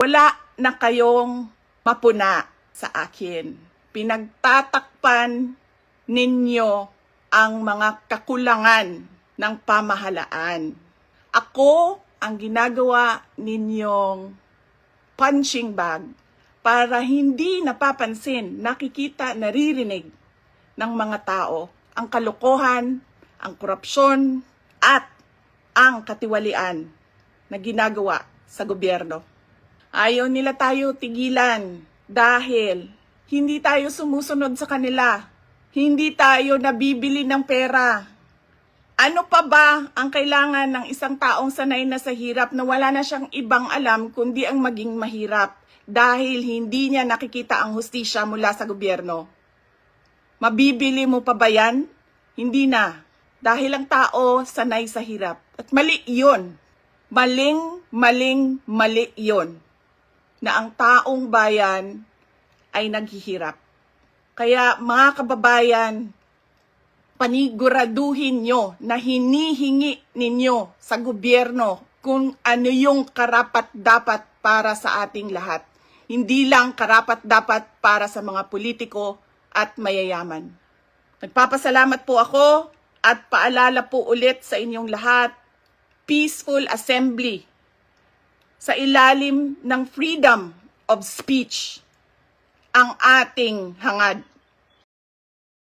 Wala na kayong mapuna sa akin. Pinagtatakpan ninyo ang mga kakulangan ng pamahalaan. Ako ang ginagawa ninyong punching bag para hindi napapansin, nakikita, naririnig ng mga tao ang kalokohan, ang korupsyon, at ang katiwalian na ginagawa sa gobyerno. Ayaw nila tayo tigilan dahil hindi tayo sumusunod sa kanila. Hindi tayo nabibili ng pera. Ano pa ba ang kailangan ng isang taong sanay na sa hirap na wala na siyang ibang alam kundi ang maging mahirap dahil hindi niya nakikita ang hustisya mula sa gobyerno? Mabibili mo pa ba yan? Hindi na. Dahil ang tao sanay sa hirap. At mali yun. Mali yun. Na ang taong bayan ay naghihirap. Kaya mga kababayan, paniguraduhin nyo na hinihingi ninyo sa gobyerno kung ano yung karapat-dapat para sa ating lahat. Hindi lang karapat-dapat para sa mga politiko at mayayaman. Nagpapasalamat po ako at paalala po ulit sa inyong lahat, peaceful assembly sa ilalim ng freedom of speech ang ating hangad.